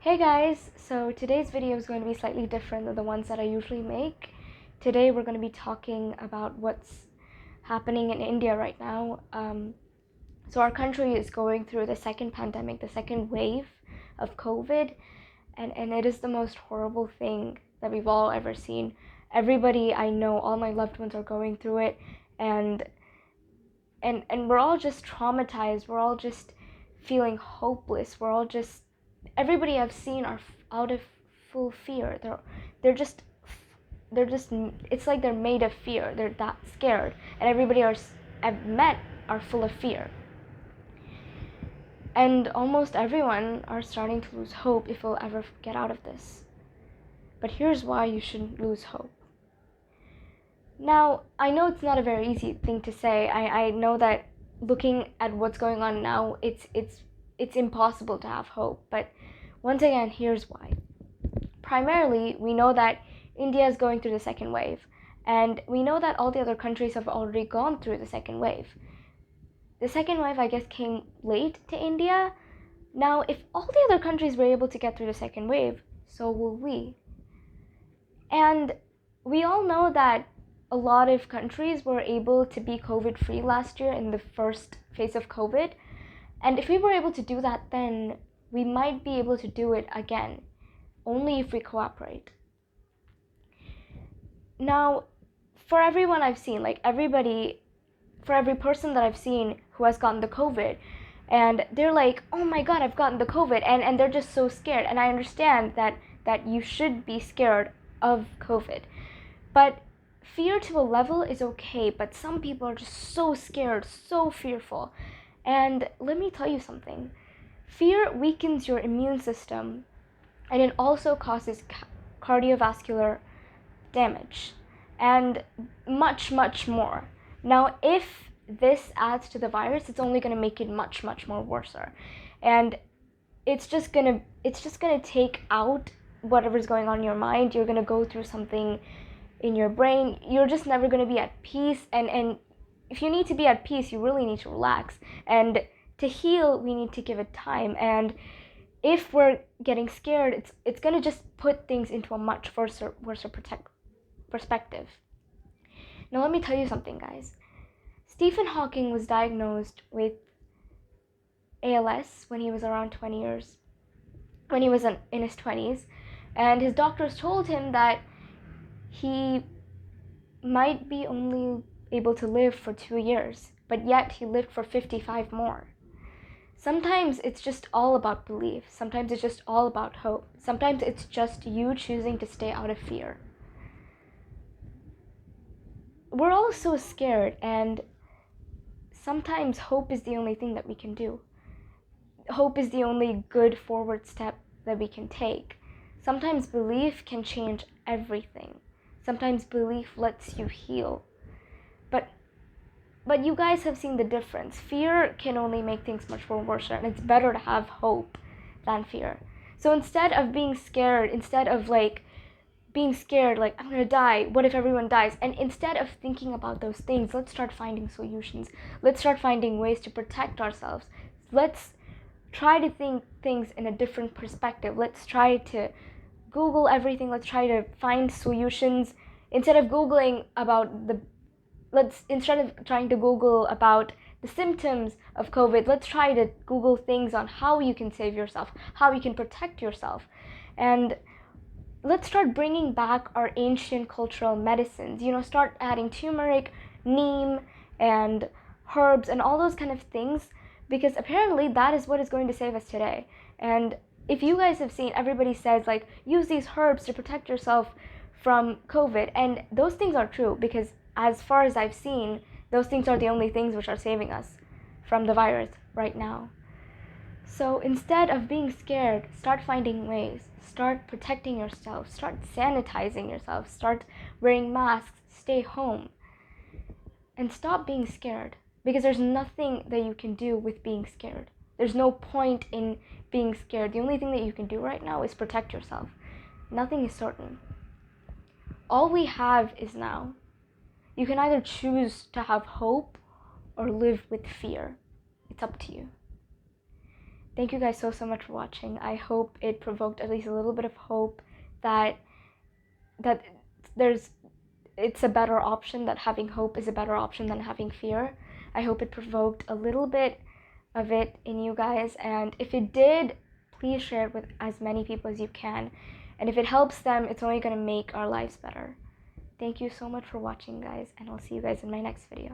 Hey guys, so today's video is going to be slightly different than the ones that I usually make. Today we're going to be talking about what's happening in India right now. So our country is going through the second pandemic, the second wave of COVID, and it is the most horrible thing that we've all ever seen. Everybody I know, all my loved ones are going through it, and we're all just traumatized. We're all just feeling hopeless. Everybody I've seen are out of full fear. They're just it's like they're made of fear. They're that scared, and everybody I've met are full of fear. And almost everyone are starting to lose hope if we'll ever get out of this. But here's why you shouldn't lose hope. Now, I know it's not a very easy thing to say. I know that looking at what's going on now, it's impossible to have hope. But once again, here's why. Primarily, we know that India is going through the second wave, and we know that all the other countries have already gone through the second wave. The second wave, I guess, came late to India. Now, if all the other countries were able to get through the second wave, so will we. And we all know that a lot of countries were able to be COVID-free last year in the first phase of COVID. And if we were able to do that then, we might be able to do it again, only if we cooperate. Now, for everyone I've seen, for every person that I've seen who has gotten the COVID, and they're like, oh my god, I've gotten the COVID, and they're just so scared. And I understand that you should be scared of COVID. But fear to a level is okay, but some people are just so scared, so fearful. And let me tell you something. Fear weakens your immune system, and it also causes cardiovascular damage and much more. Now, if this adds to the virus, it's only going to make it much more worse, and it's just going to take out whatever's going on in your mind. You're going to go through something in your brain. You're just never going to be at peace, and if you need to be at peace, you really need to relax, and to heal we need to give it time. And if we're getting scared, it's going to just put things into a much worse perspective. Now let me tell you something, guys. Stephen Hawking was diagnosed with ALS when he was around 20 years, when he was in his 20s, and his doctors told him that he might be only able to live for 2 years, but yet he lived for 55 more. Sometimes it's just all about belief. Sometimes it's just all about hope. Sometimes it's just you choosing to stay out of fear. We're all so scared, and sometimes hope is the only thing that we can do. Hope is the only good forward step that we can take. Sometimes belief can change everything. Sometimes belief lets you heal. But you guys have seen the difference. Fear can only make things much more worse, and it's better to have hope than fear. So instead of being scared, like, I'm gonna die, what if everyone dies? And instead of thinking about those things, let's start finding solutions. Let's start finding ways to protect ourselves. Let's try to think things in a different perspective. Let's try to Google everything. Let's try to find solutions. Instead of trying to Google about the symptoms of COVID, let's try to Google things on how you can save yourself, how you can protect yourself. And let's start bringing back our ancient cultural medicines. Start adding turmeric, neem, and herbs and all those kind of things, because apparently that is what is going to save us today. And if you guys have seen, everybody says, like, use these herbs to protect yourself from COVID. And those things are true, because as far as I've seen, those things are the only things which are saving us from the virus right now. So instead of being scared, start finding ways. Start protecting yourself. Start sanitizing yourself. Start wearing masks. Stay home. And stop being scared, because there's nothing that you can do with being scared. There's no point in being scared. The only thing that you can do right now is protect yourself. Nothing is certain. All we have is now. You can either choose to have hope or live with fear. It's up to you. Thank you guys so much for watching. I hope it provoked at least a little bit of hope that there's it's a better option, that having hope is a better option than having fear. I hope it provoked a little bit of it in you guys, and if it did, please share it with as many people as you can. And if it helps them, it's only going to make our lives better. Thank you so much for watching, guys, and I'll see you guys in my next video.